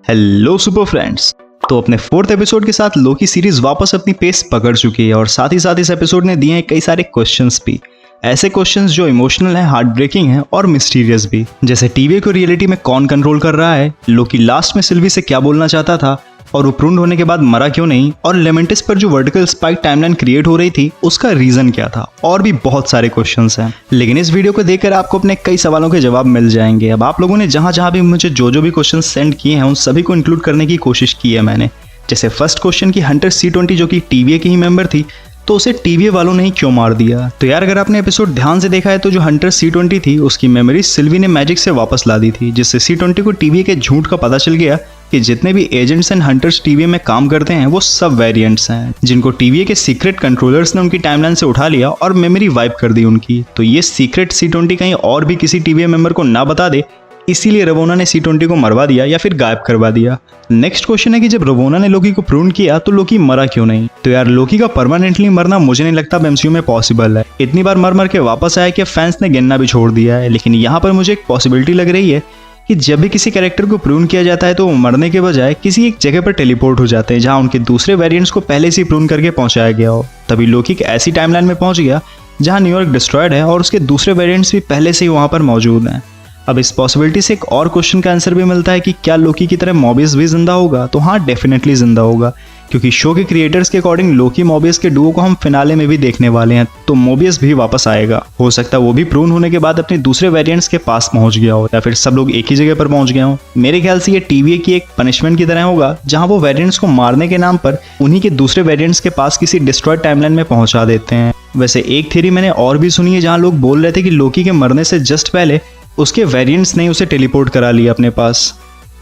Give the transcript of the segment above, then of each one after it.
Hello super friends. तो अपने 4th episode के साथ लोकी सीरीज वापस अपनी पेस पकड़ चुकी है और साथ ही साथ इस एपिसोड ने दिए हैं कई सारे क्वेश्चंस भी। ऐसे क्वेश्चंस जो इमोशनल है, हार्ट ब्रेकिंग है और मिस्टीरियस भी। जैसे टीवी को रियलिटी में कौन कंट्रोल कर रहा है, लोकी लास्ट में सिल्वी से क्या बोलना चाहता था और वो प्रून्ड होने के बाद मरा क्यों नहीं, और लेमेंटिस पर जो वर्टिकल स्पाइक टाइमलाइन क्रिएट हो रही थी उसका रीजन क्या था, और भी बहुत सारे क्वेश्चंस हैं। लेकिन इस वीडियो को देखकर आपको अपने कई सवालों के जवाब मिल जाएंगे। अब आप लोगों ने जहां भी मुझे जो भी क्वेश्चन सेंड किए हैं उन सभी को इंक्लूड करने की कोशिश की है मैंने। जैसे फर्स्ट क्वेश्चन की हंटर C20 जो कि टीवीए की ही मेंबर थी, तो उसे टीवीए वालों ने ही क्यों मार दिया। तो यार अगर आपने एपिसोड ध्यान से देखा है तो जो हंटर C20 थी उसकी मेमोरी सिल्वी ने मैजिक से वापस ला दी थी, जिससे C20 को टीवीए के झूठ का पता चल गया कि जितने भी एजेंट्स एंड हंटर्स टीवीए में काम करते हैं वो सब वेरिएंट्स हैं, जिनको टीवीए के सीक्रेट कंट्रोलर्स ने उनकी टाइमलाइन से उठा लिया और मेमोरी वाइप कर दी उनकी। तो ये सीक्रेट C20 कहीं और भी किसी टीवीए मेंबर को ना बता दे, इसीलिए रवोना ने C20 को मरवा दिया या फिर गायब करवा दिया। नेक्स्ट क्वेश्चन है कि जब रवोना ने लोकी को प्रून किया तो लोकी मरा क्यों नहीं। तो यार लोकी का परमानेंटली मरना मुझे नहीं लगता MCU में पॉसिबल है। इतनी बार मर के वापस आया कि फैंस ने गिनना भी छोड़ दिया है। लेकिन यहाँ पर मुझे एक पॉसिबिलिटी लग रही है कि जब भी किसी कैरेक्टर को प्रून किया जाता है तो वो मरने के बजाय किसी एक जगह पर टेलीपोर्ट हो जाते हैं जहाँ उनके दूसरे वेरिएंट्स को पहले से प्रून करके पहुंचाया गया हो। तभी लोकी एक ऐसी टाइमलाइन में पहुंच गया जहाँ न्यूयॉर्क डिस्ट्रॉयड है और उसके दूसरे वेरिएंट्स भी पहले से ही वहाँ पर मौजूद हैं। अब इस पॉसिबिलिटी से एक और क्वेश्चन का आंसर भी मिलता है कि क्या लोकी की तरह मोबियस भी जिंदा होगा। तो हाँ, डेफिनेटली जिंदा होगा, क्योंकि शो के क्रिएटर्स के अकॉर्डिंग लोकी मोबियस के डुओ को हम फिनाले में भी देखने वाले हैं। तो मोबियस भी वापस आएगा। हो सकता है वो भी प्रून होने के बाद अपने दूसरे वेरिएंट्स के पास पहुंच गया हो या फिर सब लोग एक ही जगह पर पहुंच गए हो। मेरे ख्याल से ये टीवीए की एक पनिशमेंट की तरह होगा, जहां वो वेरिएंट्स को मारने के नाम पर उन्हीं के दूसरे वेरिएंट्स के पास किसी डिस्ट्रॉयड टाइमलाइन में पहुंचा देते हैं। वैसे एक थ्योरी मैंने और भी सुनी है जहाँ लोग बोल रहे थे कि लोकी के मरने से जस्ट पहले उसके वेरिएंट्स ने उसे टेलीपोर्ट करा लिया अपने पास।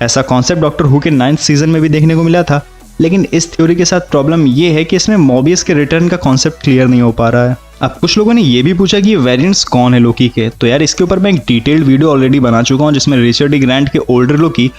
ऐसा कॉन्सेप्ट डॉक्टर हू के 9th सीजन में भी देखने को मिला था। लेकिन इस थ्योरी के साथ प्रॉब्लम ये है कि इसमें मोबियस के रिटर्न का कॉन्सेप्ट क्लियर नहीं हो पा रहा है। अब कुछ लोगों ने ये भी पूछा कि ये वेरिएंट्स कौन है लोकी के। तो यार इसके ऊपर मैं एक डिटेल्ड वीडियो ऑलरेडी बना चुका हूँ, जिसमें रिचर्ड डी ग्रांट के ओल्डर लोकी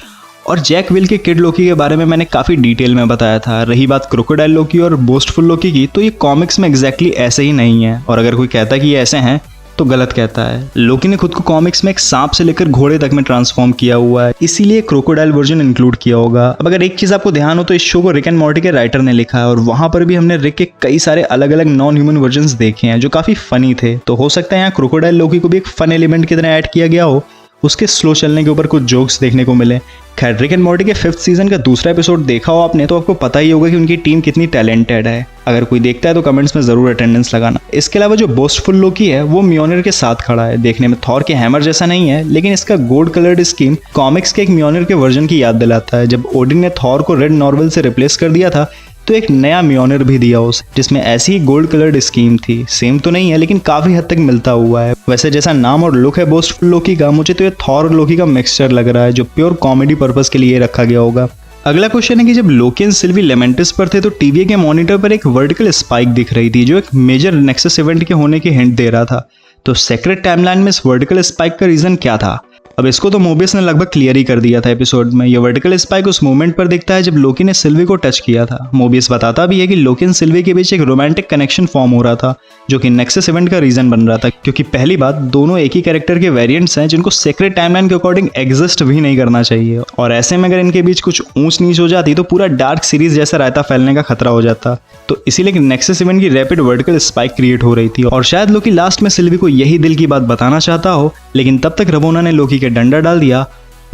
और जैक विल के किड लोकी के बारे में मैंने काफ़ी डिटेल में बताया था। रही बात क्रोकोडाइल लोकी और बोस्टफुल लोकी की, तो ये कॉमिक्स में एग्जैक्टली ऐसे ही नहीं है, और अगर कोई कहता है कि ये ऐसे हैं तो गलत कहता है। लोकी ने खुद को कॉमिक्स में एक सांप से लेकर घोड़े तक में ट्रांसफॉर्म किया हुआ है, इसीलिए क्रोकोडाइल वर्जन इंक्लूड किया होगा। अब अगर एक चीज आपको ध्यान हो तो इस शो को रिक एंड मॉर्टी के राइटर ने लिखा है और वहां पर भी हमने रिक के कई सारे अलग अलग नॉन ह्यूमन वर्जन्स देखे हैं जो काफी फनी थे। तो हो सकता है यहाँ क्रोकोडाइल लोकी को भी एक फन एलिमेंट की तरह ऐड किया गया हो, उसके स्लो चलने के ऊपर कुछ जोक्स देखने को मिले। खैर रिक एंड मॉर्टी के 5th सीजन का दूसरा एपिसोड देखा हो आपने तो आपको पता ही होगा कि उनकी टीम कितनी टैलेंटेड है। अगर कोई देखता है तो कमेंट्स में जरूर अटेंडेंस लगाना। इसके अलावा जो बोस्टफुल लोकी है वो म्योनिर के साथ खड़ा है। देखने में थॉर के हैमर जैसा नहीं है, लेकिन इसका गोल्ड कलर्ड स्किन कॉमिक्स के एक म्योनिर के वर्जन की याद दिलाता है। जब ओडिन ने थॉर को रेड नॉर्वल से रिप्लेस कर दिया था तो एक नया म्योनिर भी दिया उसे, जिसमें ऐसी ही गोल्ड कलर्ड स्कीम थी। सेम तो नहीं है लेकिन काफी हद तक मिलता हुआ है। वैसे जैसा नाम और लुक है बोस्टफुल लोकी का, मुझे तो ये थॉर और लोकी का मिक्सचर लग रहा है जो प्योर कॉमेडी पर्पस के लिए रखा गया होगा। अगला क्वेश्चन है कि जब लोकी एंड सिल्वी लेमेंटिस पर थे तो टीवी के मॉनिटर पर एक वर्टिकल स्पाइक दिख रही थी जो एक मेजर नेक्सस इवेंट के होने की हिंट दे रहा था। तो सेक्रेट टाइमलाइन में इस वर्टिकल स्पाइक का रीजन क्या था। अब इसको तो मोबियस ने लगभग क्लियर ही कर दिया था एपिसोड में। ये वर्टिकल स्पाइक उस मोमेंट पर दिखता है जब लोकी ने सिल्वी को टच किया था। मोबियस बताता भी है कि लोकी एंड सिल्वी के बीच एक रोमांटिक कनेक्शन फॉर्म हो रहा था जो कि नेक्सस इवेंट का रीजन बन रहा था, क्योंकि पहली बात दोनों एक ही कैरेक्टर के वेरिएंट्स हैं जिनको सेक्रेट टाइमलाइन के अकॉर्डिंग एग्जिस्ट भी नहीं करना चाहिए, और ऐसे में अगर इनके बीच कुछ ऊंच नीच हो जाती तो पूरा डार्क सीरीज जैसा रायता फैलने का खतरा हो जाता। तो इसीलिए नेक्सस इवेंट की रैपिड वर्टिकल स्पाइक क्रिएट हो रही थी, और शायद लोकी लास्ट में सिल्वी को यही दिल की बात बताना चाहता हो, लेकिन तब तक रवोना ने लोकी के डंडा डाल दिया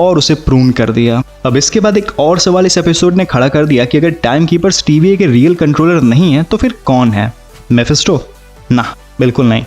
और उसे प्रून कर दिया। अब इसके बाद एक और सवाल इस एपिसोड ने खड़ा कर दिया कि अगर टाइम कीपर्स टीवीए के रियल कंट्रोलर नहीं है तो फिर कौन है। मेफिस्टो? ना, बिल्कुल नहीं।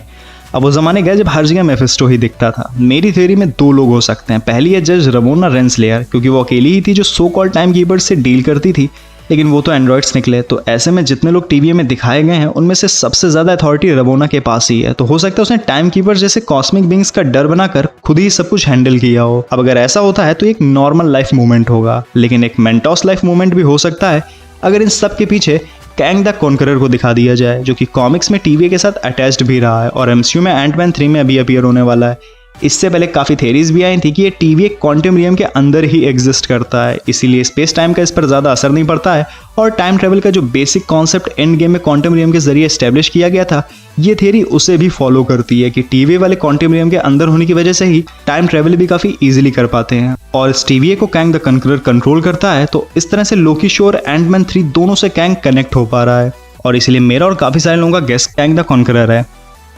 अब वो जमाने गए जब हर जगह मेफिस्टो ही दिखता था। मेरी थ्योरी में 2 लोग हो सकते हैं। पहली है जज रवोना रेंसलेयर, क्योंकि वो अकेली ही थी जो सो कॉल्ड टाइम कीपर्स से डील करती थी, लेकिन वो तो एंड्रॉइड्स निकले। तो ऐसे में जितने लोग टीवी में दिखाए गए हैं उनमें से सबसे ज्यादा अथॉरिटी रवोना के पास ही है। तो हो सकता है उसने टाइम कीपर जैसे कॉस्मिक बींग्स का डर बनाकर खुद ही सब कुछ हैंडल किया हो। अब अगर ऐसा होता है तो एक नॉर्मल लाइफ मूवमेंट होगा, लेकिन एक मेंटोस लाइफ मूवमेंट भी हो सकता है अगर इन सब के पीछे कैंग द कॉन्करर को दिखा दिया जाए, जो कि कॉमिक्स में टीवी के साथ अटैच्ड भी रहा है और MCU में एंटमैन 3 में अभी अपीयर होने वाला है। इससे पहले काफ़ी थेरीज भी आई थी कि ये टीवी एक क्वांटम रियम के अंदर ही एग्जिस्ट करता है, इसीलिए स्पेस टाइम का इस पर ज़्यादा असर नहीं पड़ता है और टाइम ट्रेवल का जो बेसिक कॉन्सेप्ट एंड गेम में क्वांटम रियम के जरिए एस्टेब्लिश किया गया था, ये थेरी उसे भी फॉलो करती है कि टीवी वाले क्वांटम रियम के अंदर होने की वजह से ही टाइम ट्रेवल भी काफ़ी ईजिली कर पाते हैं और इस टीवीए को कैंग द कनकरर कंट्रोल करता है। तो इस तरह से लोकी शो और एंटमैन 3 दोनों से कैंग कनेक्ट हो पा रहा है और इसलिए मेरा और काफ़ी सारे लोगों का गेस कैंग द कॉन्करर है।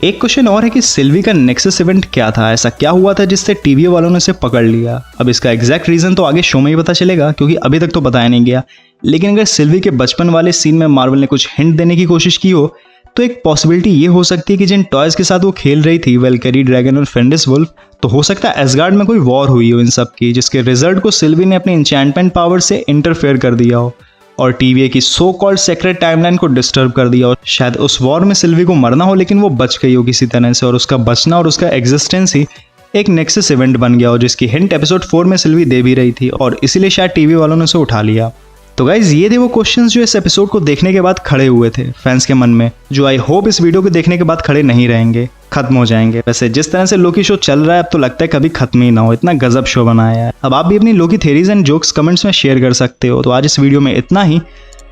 एक क्वेश्चन और है कि सिल्वी का नेक्सस इवेंट क्या था, ऐसा क्या हुआ था जिससे टीवी वालों ने इसे पकड़ लिया। अब इसका एग्जैक्ट रीजन तो आगे शो में ही पता चलेगा क्योंकि अभी तक तो बताया नहीं गया, लेकिन अगर सिल्वी के बचपन वाले सीन में मार्वल ने कुछ हिंट देने की कोशिश की हो तो एक पॉसिबिलिटी ये हो सकती है कि जिन टॉयज के साथ वो खेल रही थी, वेलकरी ड्रैगन और फेंडिस वुल्फ, तो हो सकता है एसगार्ड में कोई वॉर हुई हो इन सब की, जिसके रिजल्ट को सिल्वी ने अपने इंचैंटमेंट पावर से इंटरफेयर कर दिया हो और टीवीए की सो कॉल्ड सेक्रेट टाइमलाइन को डिस्टर्ब कर दिया हो। शायद उस वॉर में सिल्वी को मरना हो लेकिन वो बच गई हो किसी तरह से और उसका बचना और उसका एग्जिस्टेंस ही एक नेक्सस इवेंट बन गया हो, जिसकी हिंट एपिसोड 4 में सिल्वी दे भी रही थी और इसीलिए शायद टीवी वालों ने उसे उठा लिया। तो गाइज ये थे वो क्वेश्चंस जो इस एपिसोड को देखने के बाद खड़े हुए थे फैंस के मन में, जो आई होप इस वीडियो को देखने के बाद खड़े नहीं रहेंगे, खत्म हो जाएंगे। वैसे जिस तरह से लोकी शो चल रहा है अब तो लगता है कभी खत्म ही ना हो, इतना गजब शो बनाया है। अब आप भी अपनी लोकी थेरीज एंड जोक्स कमेंट्स में शेयर कर सकते हो। तो आज इस वीडियो में इतना ही।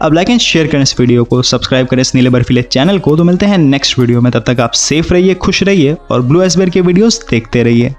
अब लाइक एंड शेयर करें इस वीडियो को, सब्सक्राइब करें इस नीले बर्फीले चैनल को। तो मिलते हैं नेक्स्ट वीडियो में, तब तक आप सेफ रहिए, खुश रहिए और ब्लू एस्बेयर के वीडियोस देखते रहिए।